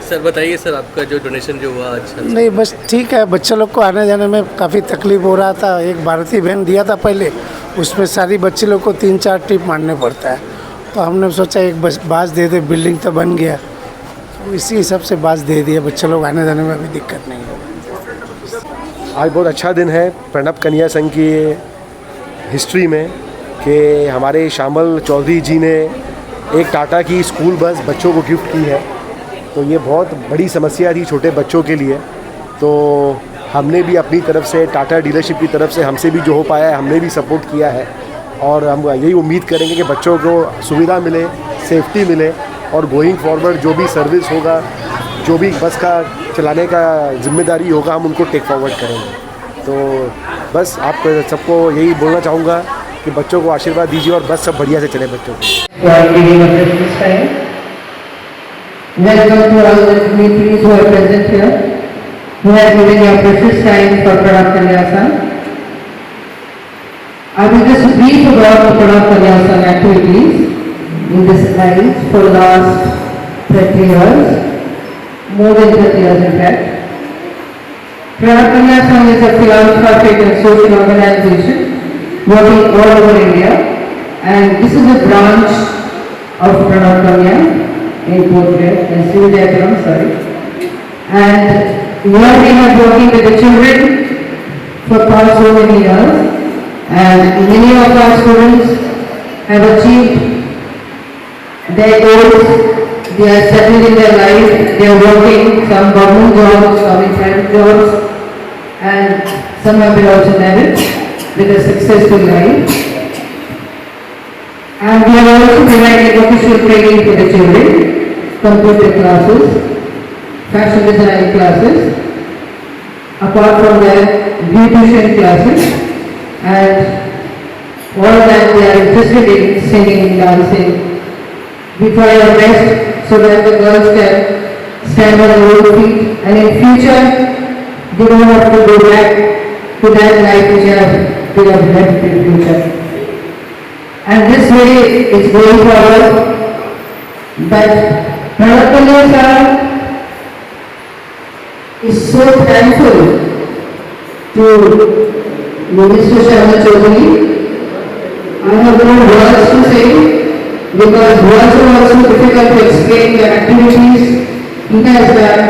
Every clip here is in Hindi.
सर बताइए सर, आपका जो डोनेशन जो हुआ अच्छा नहीं बस ठीक है, बच्चे लोग को आने जाने में काफ़ी तकलीफ हो रहा था। एक भारतीय वैन दिया था पहले, उसमें सारी बच्चे लोग को 3-4 ट्रिप मारने पड़ता है, तो हमने सोचा एक बास दे दे, बिल्डिंग तो बन गया, तो इसी हिसाब से बास दे दिया। बच्चे लोग आने जाने में अभी दिक्कत नहीं होगी। आज बहुत अच्छा दिन है प्रणब कन्या संघ की हिस्ट्री में कि हमारे श्यामल चौधरी जी ने एक टाटा की स्कूल बस बच्चों को गिफ्ट की है। तो ये बहुत बड़ी समस्या थी छोटे बच्चों के लिए, तो हमने भी अपनी तरफ से टाटा डीलरशिप की तरफ से हमसे भी जो हो पाया है हमने भी सपोर्ट किया है, और हम यही उम्मीद करेंगे कि बच्चों को सुविधा मिले, सेफ्टी मिले, और गोइंग फॉरवर्ड जो भी सर्विस होगा, जो भी बस का चलाने का जिम्मेदारी होगा, हम उनको टेक फॉरवर्ड करेंगे। तो बस आप सबको यही बोलना चाहूँगा कि बच्चों को आशीर्वाद दीजिए और बस सब बढ़िया से चले बच्चों को। Welcome to all the dignitaries who are present here, who have given your precious time for Pranab Kanya Sangh. I will just brief about the Pranab Kanya Sangh activities in this life for the last 30 years, more than 30 years in fact. Pranab Kanya Sangh is a philanthropic and social organization working all over India, and this is a branch of Pranab Kanya in Portrait and Srivijayapuram, sorry. And here we have working with the children for past so many years, and many of our students have achieved their goals. They are settled in their life, they are working, some government jobs, some in private jobs, and some have been also married with a successful life. And we are also providing official training for the children, computer classes, fashion design classes, apart from that beautician classes, and all that they are interested in singing, dancing. We try our best so that the girls can stand on their own feet, and in future they don't have to go back to that life which they have left in future. And this way it's going forward that Pranab Kanya Sangh is so thankful to Minister Sharma Chaudhary. I have no words to say because words are also difficult to explain the activities he has done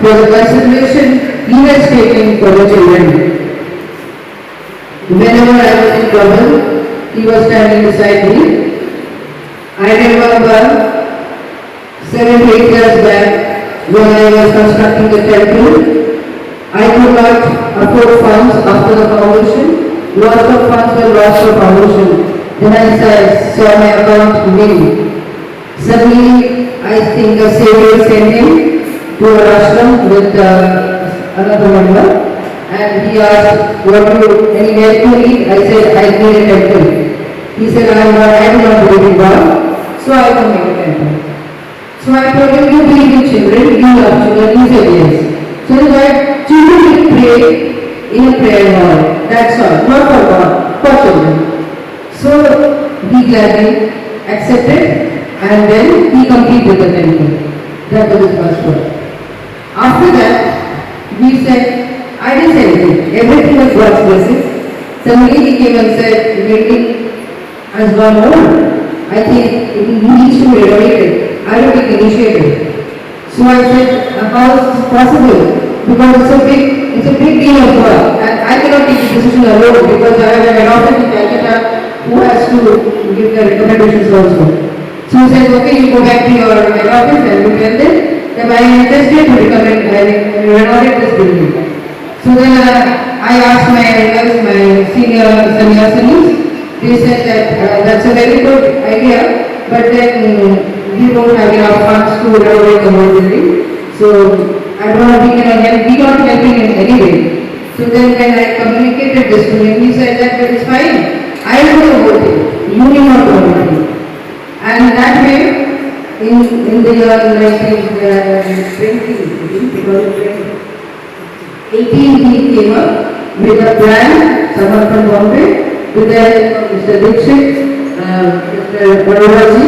for the consideration he has taken for the children. Whenever I was in trouble, he was standing beside me. I remember 7-8 years back when I was constructing the temple, I could not afford funds after the foundation. Lots of funds were lost for foundation. Then I saw my account nil. Suddenly I think a savior sent him to a ashram with another member, and he asked, what do you need to eat? I said, I need a temple. He said, I am not believing God, so I can make a temple. So I told him, you believe in children, you love children, he said yes. So he said, children will pray in a prayer hall, that's all, not for God, for children. So he gladly accepted, and then he completed the temple. That was his first word. After that, we said, I didn't say anything, everything was God's blessing. Suddenly he came and said, meeting has gone on. I think it needs to be renovated. I will take initiative. So I said, how is this possible? Because it's a big deal of work, and I cannot take the decision alone because I have an office in Calcutta who has to give the recommendations also. So he said, okay, you go back to your head office and look at this. Then I am interested to recommend renovate this building. So then I asked my senior sannyasis. They said that that's a very good idea, but then we don't have enough funds to renovate the whole building. So I don't know, we cannot help him in any way. So then when I communicated this to him, he said that it's fine. I will do the whole thing. You need not do anything. And that way, in the year 1918, he came up with a plan, someone from Bombay, with the help of Mr. Dixit, Mr. Barodaji,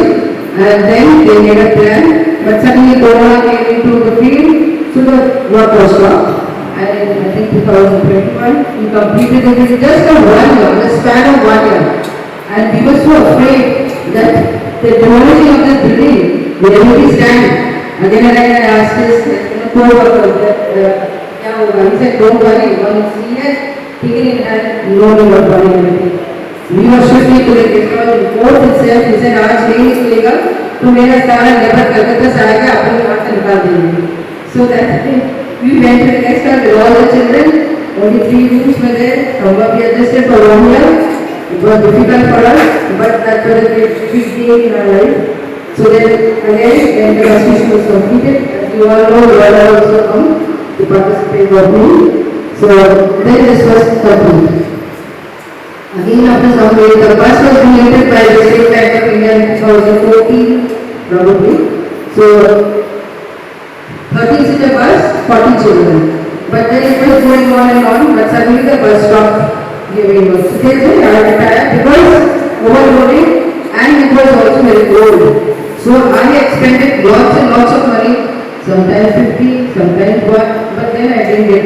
and then they made a plan but suddenly Corona came into the field, so the work was stopped. And in, I think 2021, we completed it in just a 1 year, the span of 1 year. And we were so afraid that the demolition of the building will really stand. Again and again I asked this co-worker that, he said, don't worry, once he has taken it and no need of worrying anything. We were shifting to the court itself, he said, आज नहीं निकलेगा, तो मेरा सारा लेबर कलकत्ता से आएगा, अपने हाथ से निकाल देंगे. So that we went to the next time with all the children, only 3 rooms were there, however we adjusted for 1 year. It was difficult for us, but that was a great big day in our life. So then again, when the construction was completed, as you all know, we all also come to participate with me. So then this was complete. Again after some days, the bus was donated by the State Bank of India in 2014, probably. So 30 seater bus, 40 children. But then it was going on and on, but suddenly the bus stopped giving us. So they said, I retired because overloading and it was also very cold. So I expended lots and lots of money, sometimes 50, sometimes 1, but then I didn't get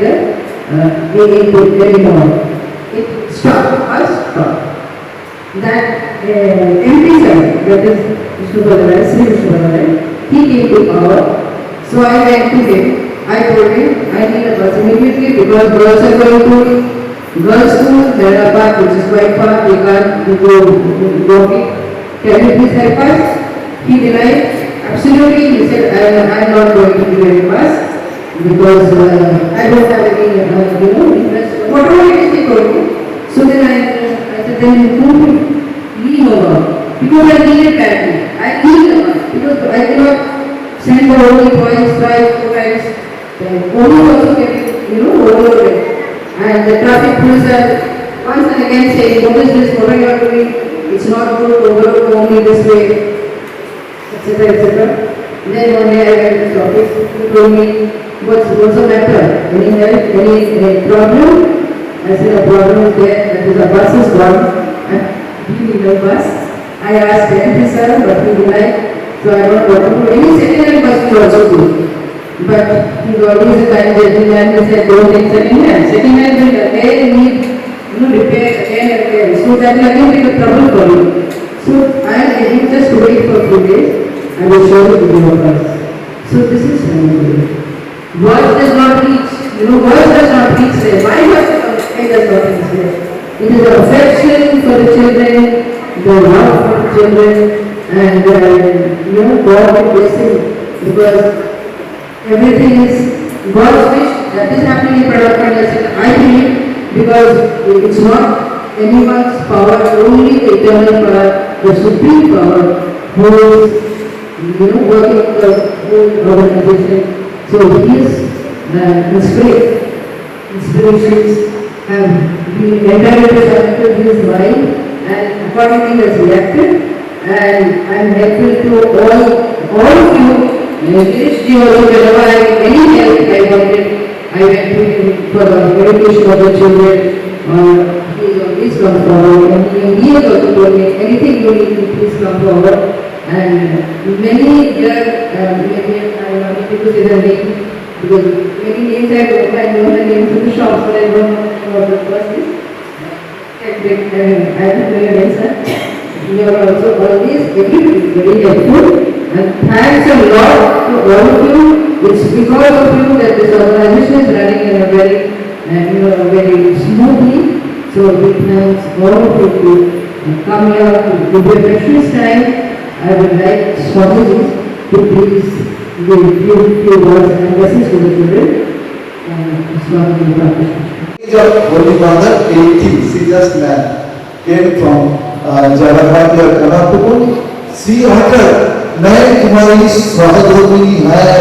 the input anymore. It stopped, us stopped. That MP sir, that is Vishnu Balai, he came to power. So I went to him, I told him, I need a bus immediately because girls are going to girls' school, Hyderabad, which is quite far, they can't go walking. Can you please help us? He denied, absolutely, he said, I am not going to give any bus because I don't have any, interest. Whatever it is, he told me. So then I said, then who leave over? Because I need it badly. I need the bus because I cannot send the only boys, 5, 4 times. Only also getting, overloaded. And the traffic police are once and again saying, what is this, what are you doing? It's not good, overload only this way, etc. etc. Then one day I went to his office, he told me, what's the matter? Any help, any problem? I said, a problem is there, that is the bus is gone. And he need a bus. I asked him, sir, but he denied. So I don't want to do any second-hand bus we also do. But he's always a kind gentleman, he said, don't take second-hand. Second-hand will again need, repair again and again. So that will again be a trouble for you. So I am able just to wait for a few days, I will show you the video of us. So this is family. Voice does not reach, voice does not reach there. Why voice does not reach there? It is affection for the children, the love for the children, and God will bless him because everything is God's wish that is happening in Pradhan. I believe because it's not anyone's power, only the eternal power, the supreme power who is working the whole organization. So his inspirations have been entirely connected to his mind and accordingly he has reacted. And I am grateful to all of you. Girish ji also, whenever I need any help I wanted, I went to him for the education of the children. He is always come forward, and he has also told me anything you need, please come forward. And many here, maybe I am not able to say the name because many names I know the names of the shops, but I don't know what the first is. I don't know your name, sir. You are also always very helpful, and thanks a lot to all of you. It's because of you that this organization is running in a very, very smoothly. So we thank all of you to come here to give a precious time. I would like Swamiji to please give few words and blessings to the children. Swamiji Prakash. Of Holy Mother, 80, she just came from Jalandhar or Kanapur. See her, मैं तुम्हारी सहयोगी है,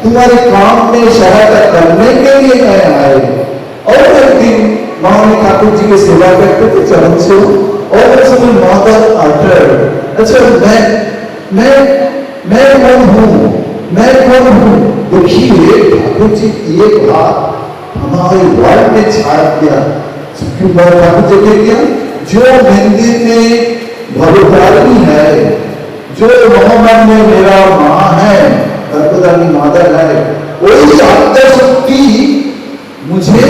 तुम्हारे काम में सहायता करने के लिए मैं आए। और एक दिन महारानी ठाकुर जी की सेवा करते थे चरण से, और समय मदर आर्टर, अच्छा मैं कौन हूँ? देखिए ठाकुर जी एक बात हमारे वर्ल्ड में छाया किया, ठाकुर जी ने किया जो मंदिर में भगवतारिणी है, जो मोहम्मद में मेरा माँ है, गर्भधारिणी माता है, वही आद्य शक्ति मुझे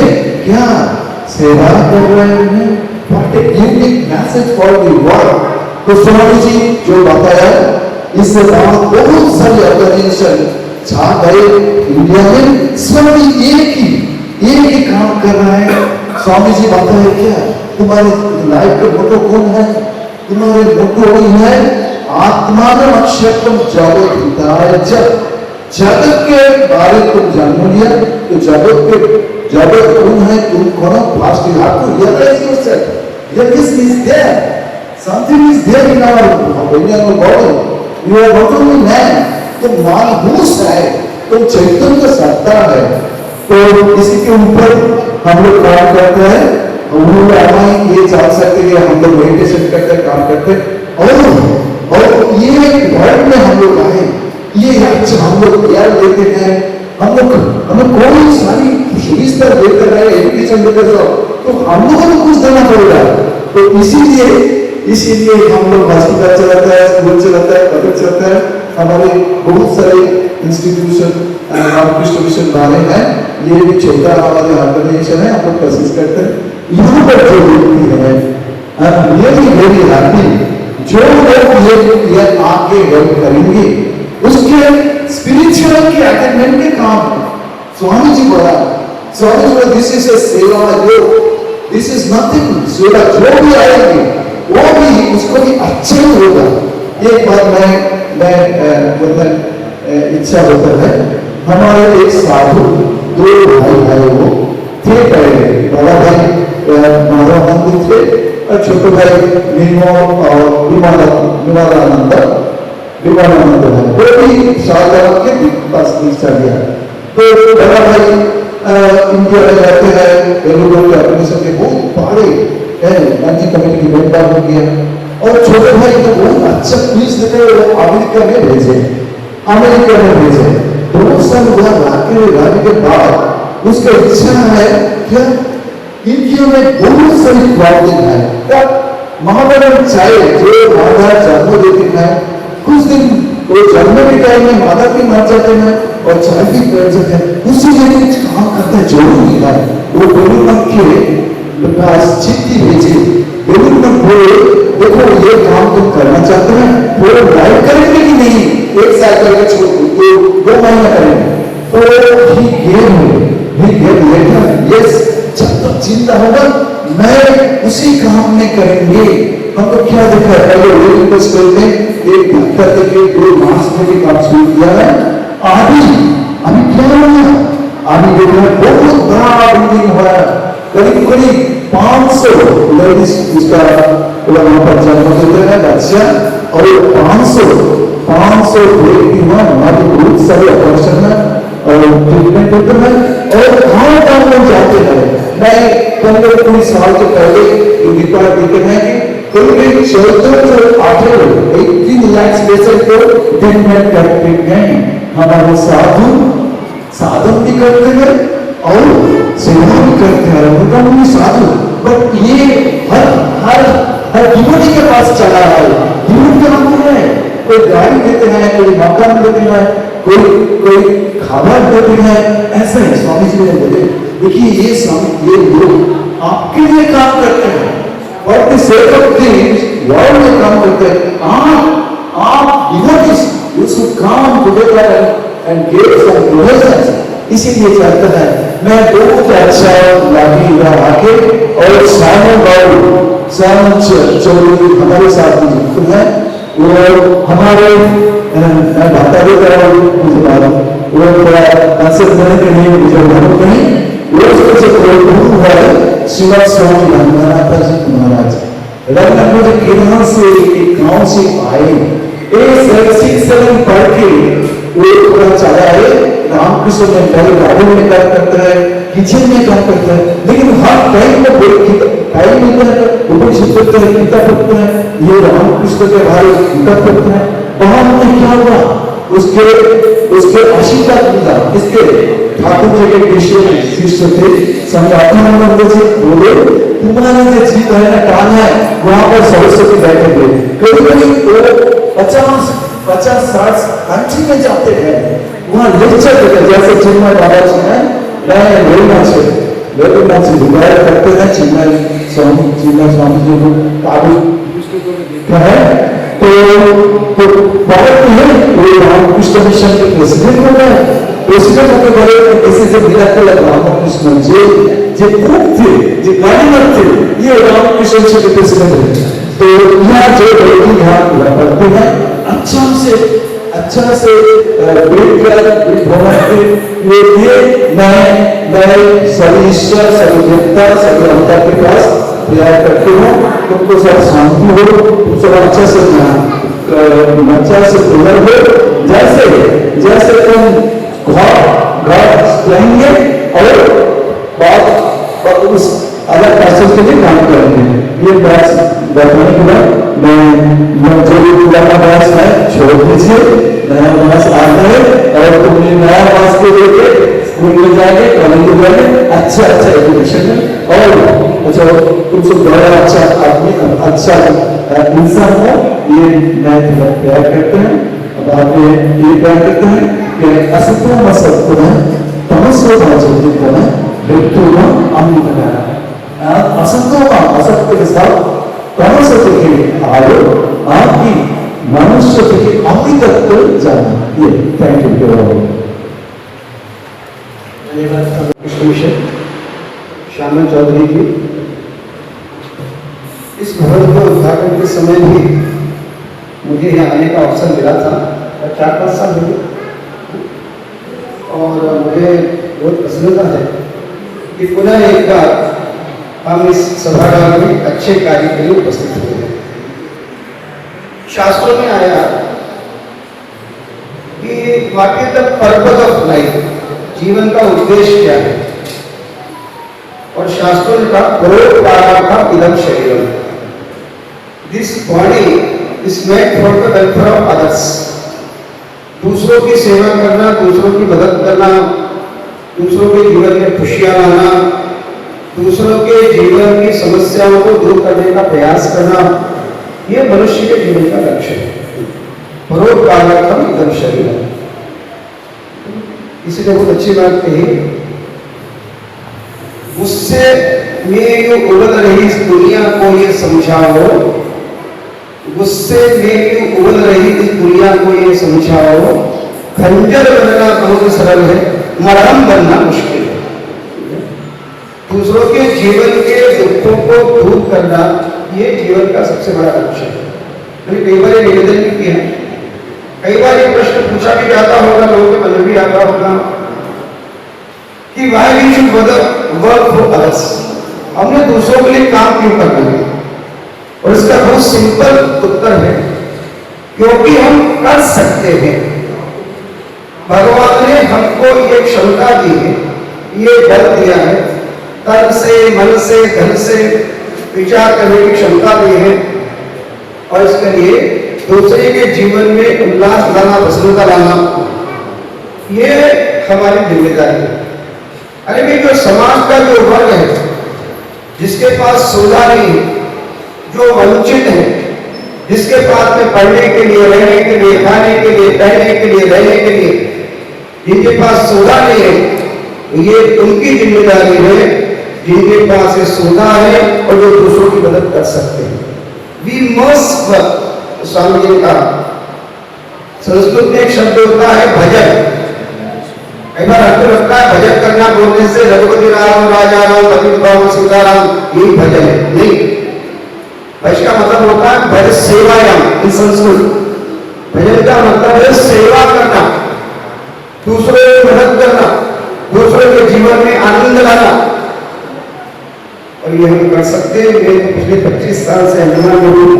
क्या सेवा कर रहे हैं। What a unique message for the world। तो स्वामी जी जो बताया, इससे बहुत सारी ऑर्गेनाइजेशन छा गए इंडिया में, स्वामी एक ही काम कर रहा है। स्वामी जी बताए क्या, तुम्हारे लाइफ का मोटो कौन है? तुम्हारे मोटो वही है, आत्मान अक्षरम जगत हिताय जगत के बारे तुम जान लिया, तो जगत कौन है, तुम कौन? First you have to realize yourself, this is there, something is there in our body, you are not only man, तुम मानहूस है, तुम चैतन्य सत्ता है। तो इसी के ऊपर हम लोग काम करते हैं, हम लोग ये जान सकते हैं कि हम लोग मेडिटेशन करते हैं, काम करते हैं, और ये वर्ल्ड में हम लोग आए, ये अच्छा हम लोग ज्ञान देते हैं, हमें कोई सारी सुविधा देकर रहे, एजुकेशन देकर जाओ, तो हम लोगों को कुछ देना पड़ेगा। तो इसीलिए हम लोग हॉस्पिटल चलाता है, स्कूल चलाता है, कॉलेज चलाता है, हमारे बहुत सारे इंस्टीट्यूशन रामकृष्ण मिशन वाले हैं, ये भी छोटा हमारे ऑर्गेनाइजेशन है, हम लोग कोशिश करते हैं। यहाँ पर जो व्यक्ति है, I am really very happy, जो लोग ये आगे हेल्प करेंगे, उसके स्पिरिचुअल के अटेनमेंट के काम स्वामी जी बोला, दिस इज ए सेवा योग, दिस इज नथिंग सेवा, जो भी आएंगे वो भी उसको भी अच्छे होगा। एक बार मैं इच्छा होता है, हमारे एक साधु दो भाई है, वो थे पहले, बड़ा भाई माधवानंद थे और छोटे भाई निर्मल और विमानानंद है, वो भी शाहजहां के पास दीक्षा लिया। तो बड़ा भाई इंडिया में रहते हैं, बेलूर के ऑर्गेनाइजेशन के बहुत बड़े मंजी कमेटी के मेंबर हो गया, और छोटे भाई तो बहुत अच्छा क्विज देते हैं, वो अमेरिका में भेजे, बहुत साल हुआ लाने के बाद उसका इच्छा है क्या, इंडिया में बहुत सारी प्रॉब्लम है, क्या महाभारत चाहे जो माता जन्म देती है, कुछ दिन वो जन्म के टाइम में माता भी मर जाते हैं और चाहे भी कर जाते हैं, उसी जगह कुछ काम करता है जरूरी है। वो बेलूर के पास चिट्ठी भेजी, बेलूर बोले देखो ये काम तुम करना चाहते हैं, वो लाइव करेंगे कि नहीं, एक साल करके छोड़ दो महीना करेंगे, तो ही गेव लेटर, यस, जब तक जिंदा होगा मैं उसी काम में करेंगे। हम तो क्या देखा है, पहले ओलंपिक स्कूल में एक डॉक्टर के 2 मास में भी काम शुरू किया है, अभी क्या हुआ, अभी देखा बहुत बड़ा बिल्डिंग हुआ, करीब 500 लेडीज उसका वहां पर जन्म देते हैं बच्चा, और 500 व्यक्ति हुआ, हमारे बहुत सारे ऑपरेशन है और ट्रीटमेंट होते हैं, और गाँव में जाते हैं। मैं 15-20 साल के पहले रिपोर्ट देते हैं कि करीब 18 लाख पेशेंट को ट्रीटमेंट करते हैं, हमारे साधन भी करते हैं और सेवा भी करते हैं, उनका भी साधु, बट ये हर डिवोटी के पास चला है, डिवोटी क्या होता है, कोई गाड़ी देते हैं, कोई मकान देते हैं, कोई खाबर देते हैं, ऐसा ही स्वामी जी ने बोले, देखिए ये लोग आपके लिए काम करते हैं, और the sake of things world में काम करते हैं, आप devotees you should come together and give some donations. इसीलिए चाहता है मैं बहुत अच्छा लागी आके, और सामन चौधरी हमारे साथ में है, वो हमारे मैं बता भी कर रहा हूँ, मुझे मालूम वो थोड़ा आंसर देने के लिए मुझे मालूम नहीं, वो सबसे गुरु है शिवा स्वामी रंगनाथ जी महाराज। रंगनाथ जी केरल से एक गांव से आए, 6-7 पढ़ के वो थोड़ा चला है, रामकृष्ण में पहले गार्डन में काम करता है, किचन में काम करता है, लेकिन हर टाइम में टाइम मिलता है, उपनिषद पढ़ते हैं, गीता पढ़ते हैं, ये रामकृष्ण के बारे में गीता पढ़ते हैं। वहां में क्या हुआ, उसके आशीर्वाद मिला, इसके ठाकुर जी के शिष्य थे संगात्मानंद जी, बोले तुम्हारे जो जीत है ना कान है, वहां पर सरस्वती बैठे थे, कभी 50-60 कंट्री में जाते हैं, वहाँ लेक्चर देते जैसे चिन्मय बाबा जी हैं, मैं वेरी मच रिक्वायर करते हैं चिन्मय स्वामी जी को काबू है। तो भारत में वो रामकृष्ण मिशन के प्रेसिडेंट हो गए, प्रेसिडेंट होकर बड़े ऐसे से मिराकल रामकृष्ण जी जो खूब थे, जो गाड़ीवर थे, ये रामकृष्ण मिशन के प्रेसिडेंट है। तो यहाँ जो लोग यहाँ पढ़ते हैं अच्छा से वेट कर ये नए सभी ईश्वर सभी देवता सभी अवता के पास प्यार करते हो, तुमको सब शांति हो, तुम सब अच्छा से प्रेयर हो, जैसे तुम घर जाएंगे और बात उस अलग पैसों के लिए काम करेंगे। ये बहस बताने के बाद मैं जो भी पुराना बहस है छोड़ दीजिए, नया बहस आता है और तुम ये नया बहस को लेके स्कूल में जाएंगे, कॉलेज में जाएंगे, अच्छा एजुकेशन में और अच्छा तुम सब बड़ा अच्छा आदमी अच्छा इंसान हो, ये मैं तुम्हें प्यार करते हैं। अब आप ये प्यार करते हैं कि असत्य असत्य तमस्व असत्य के साथ तमस्व के आयो आपकी मनुष्य के अमृतत्व जाना। ये thank you. Krishna mission Shyamal Chaudhary ji, इस भवन के उद्घाटन के समय भी मुझे यहाँ आने का अवसर मिला था, 4-5 साल हुए और मुझे बहुत प्रसन्नता है कि पुनः एक बार हम इस सभागार में अच्छे कार्य के लिए उपस्थित हुए हैं। शास्त्रों में आया कि what is the purpose of life, जीवन का उद्देश्य क्या है, और शास्त्रों ने कहा परोपकारार्थम इदं शरीरम, this body is made for the welfare of others. दूसरों की सेवा करना, दूसरों की मदद करना, दूसरों के जीवन में खुशियां लाना, दूसरों के जीवन की समस्याओं को दूर करने का प्रयास करना, यह मनुष्य के जीवन का लक्ष्य है। परोपकारार्थम इदं शरीरम, इसलिए बहुत अच्छी बात कही, गुस्से में जो उबल रही इस दुनिया को ये समझाओ, गुस्से में जो उबल रही इस दुनिया को ये समझाओ, खंजर बनना बहुत सरल है, मरहम बनना मुश्किल है। दूसरों के जीवन के दुखों को दूर करना ये जीवन का सबसे बड़ा लक्ष्य है। मैंने कई बार निवेदन भी किया है, कई बार ये प्रश्न पूछा भी जाता होगा, लोगों के मन में भी आता होगा कि why we should work for others, हमने दूसरों के लिए काम क्यों करना है? और इसका बहुत सिंपल उत्तर है, क्योंकि हम कर सकते हैं। भगवान ने हमको ये क्षमता दी है, ये बल दिया है, तन से मन से धन से विचार करने की क्षमता दी है, और इसके लिए दूसरे के जीवन में उल्लास लाना, प्रसन्नता लाना, ये हमारी जिम्मेदारी है। अरे भाई, जो समाज का जो वर्ग है, जिसके पास सुविधा नहीं है, जो वंचित है, जिसके पास में पढ़ने के लिए, रहने के लिए, खाने के लिए, पहनने के लिए, रहने के लिए जिनके पास सुविधा नहीं है, ये उनकी जिम्मेदारी है जिनके पास ये सुविधा है और जो दूसरों की मदद कर सकते हैं। We must work, Swami ji ने कहा। संस्कृत में एक शब्द होता है भजन। कई बार आपको लगता है भजन करना बोलने से रघुपति राम, राजा राम, पतित पावन सीताराम यही भजन है, नहीं। भजन का मतलब होता है भज सेवायाम, इन संस्कृत भजन का मतलब है सेवा करना, दूसरों की मदद करना, दूसरों के जीवन में आनंद लाना, और ये हम कर सकते हैं। मैं तो पिछले 25 साल से अंजुमन में हूँ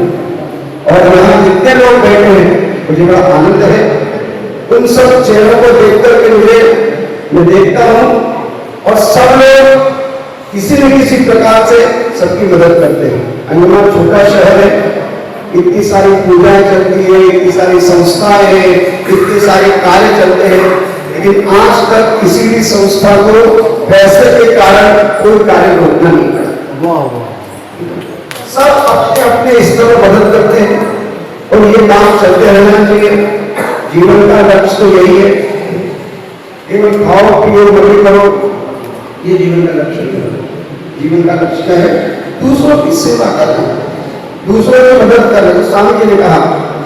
और यहाँ जितने लोग बैठे हैं मुझे बड़ा आनंद है। उन सब चेहरों को देखकर के मैं देखता हूँ और सब लोग किसी न किसी प्रकार से सबकी मदद करते हैं। अंजुमन छोटा शहर है, इतनी सारी पूजाएं चलती है, इतनी सारी संस्थाएं हैं, इतने सारे कार्य चलते हैं, लेकिन आज तक किसी भी संस्था को पैसे के कारण कोई कार्य रोकना नहीं पड़ा। सब अपने अपने स्तर पर मदद करते हैं और ये काम चलते रहना चाहिए। जीवन का लक्ष्य तो यही है केवल खाओ पियो मजे करो, ये जीवन का लक्ष्य नहीं है। जीवन का लक्ष्य क्या है? दूसरों की सेवा करना, दूसरों की मदद करना। तो स्वामी जी ने कहा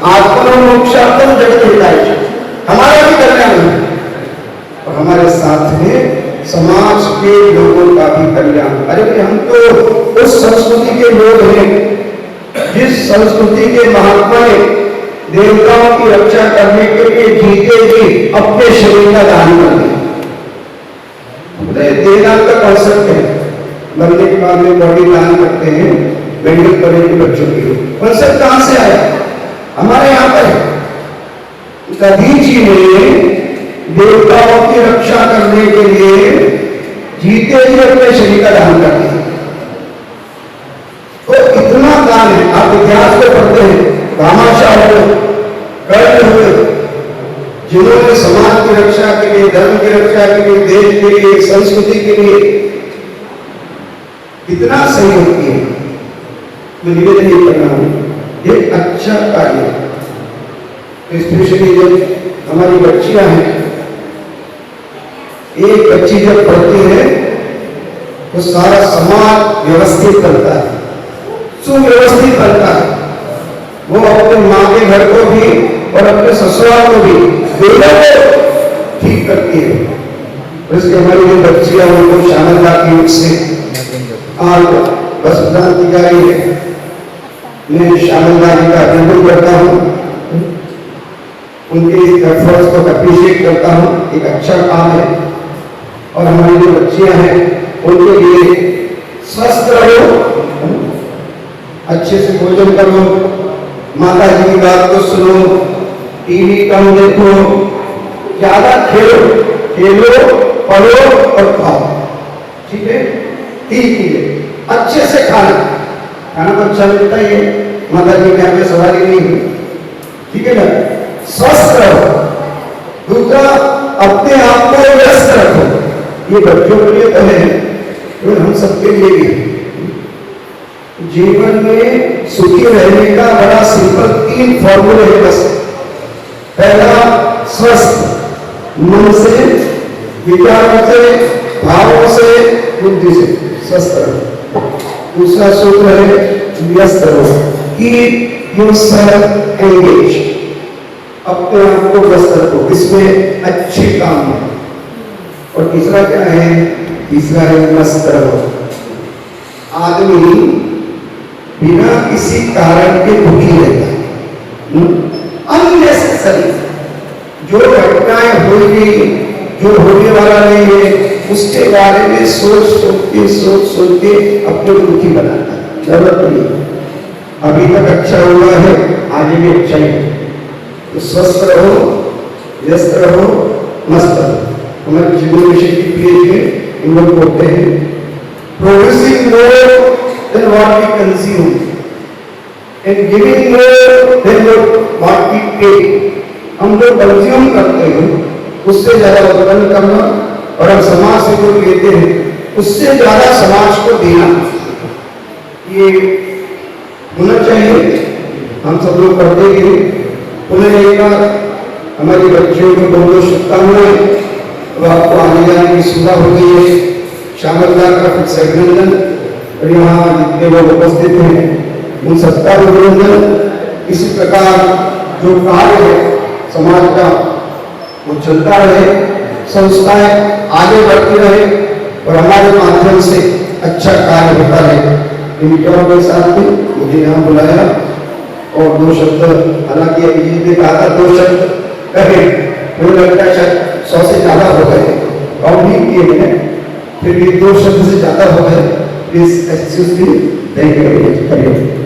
आत्मनोमोक्षार्थम जगत हिताय, हमारा भी कल्याण है और हमारे साथ में समाज के लोगों का भी कल्याण। अरे हम तो उस संस्कृति के लोग हैं जिस संस्कृति के महात्मा ने देवताओं की रक्षा करने के लिए जीते जी अपने शरीर का दान कर दिया। देहदान का कॉन्सेप्ट है, मरने के बाद में बॉडी दान करते हैं मेडिकल कॉलेज के बच्चों के लिए। कॉन्सेप्ट कहां से आया? हमारे यहाँ पर गांधी जी ने देवताओं की रक्षा करने के लिए जीते ही अपने शरीर का दान कर दिया। तो इतना दान है। आप इतिहास को पढ़ते हैं, भामाशाह हो, कर्ण हो, जिन्होंने समाज की रक्षा के लिए, धर्म की रक्षा के लिए, देश के लिए, संस्कृति के लिए कितना सहयोग किया। मैं निवेदन ये कर रहा हूं, एक अच्छा कार्य, स्पेशली जब हमारी बच्चियां हैं, एक बच्ची जब पढ़ती है तो सारा समाज व्यवस्थित बनता है, सुव्यवस्थित बनता है। वो अपने माँ के घर को भी और अपने ससुराल को भी दोनों को ठीक करती है। इसलिए हमारी जो बच्चियां उनको शामिल की से आज बस की जा रही है। मैं शामिलदारी का अभिनंदन करता हूँ, उनके इस एफर्ट्स को अप्रिशिएट करता हूँ। एक अच्छा काम है और हमारी जो बच्चियां हैं उनके लिए स्वस्थ रहो, अच्छे से भोजन करो, माता जी की बात को सुनो, टीवी कम देखो, ज्यादा खेलो, पढ़ो और खाओ। ठीक है, ठीक है, अच्छे से खाना तो अच्छा मिलता ही है, माता जी के यहाँ पे सवाल ही नहीं हुई। ठीक है ना, स्वस्थ रहो। दूसरा, अपने आप को व्यस्त रखो। ये बच्चों के लिए तो है, तो हम सबके लिए भी। जीवन में सुखी रहने का बड़ा सिंपल 3 फॉर्मूले है बस। पहला, स्वस्थ मन से, विचारों से, भावों से, बुद्धि से स्वस्थ रहो। दूसरा सूत्र है व्यस्त रहो, कीप योरसेल्फ एंगेज, अपने आप को व्यस्त रखो, इसमें अच्छे काम है। और तीसरा क्या है? तीसरा है मस्त रहो। आदमी बिना किसी कारण के दुखी रहता है, अननेसेसरी। जो घटनाएं होगी, जो होने वाला नहीं है, उसके बारे में सोच के अपने दुखी बनाता है। जरूरत नहीं, अभी तक अच्छा हुआ है, आगे भी अच्छा ही है। तो स्वस्थ रहो, व्यस्त रहो, मस्त रहो। हमारे जीवन विषय की पेज में इन लोग बोलते हैं, producing more than what we consume and giving more than what we take। हम जो कंज्यूम करते हैं उससे ज्यादा उत्पन्न करना, और हम समाज से जो लेते हैं उससे ज्यादा समाज को देना, ये होना चाहिए। हम सब लोग करते हैं। पुनः एक बार हमारी बच्चियों को बहुत शुभकामनाएं। तो आपको आने जाने की सुविधा हो गई है, शामिलदार का फिर से अभिनंदन, और यहाँ जितने लोग उपस्थित हैं उन सबका अभिनंदन। इसी प्रकार जो कार्य है समाज का वो चलता रहे, संस्थाएं आगे बढ़ती रहे और हमारे माध्यम से अच्छा कार्य होता रहे। इन विचारों के साथ में मुझे यहाँ बुलाया और 2 शब्द, हालांकि अभिजीत ने कहा था 2 शब्द कहे, मुझे लगता है शायद 100 से ज्यादा हो गए और भी किए हैं, फिर भी 2 शब्द से ज्यादा हो गए। Please excuse me, thank you very much.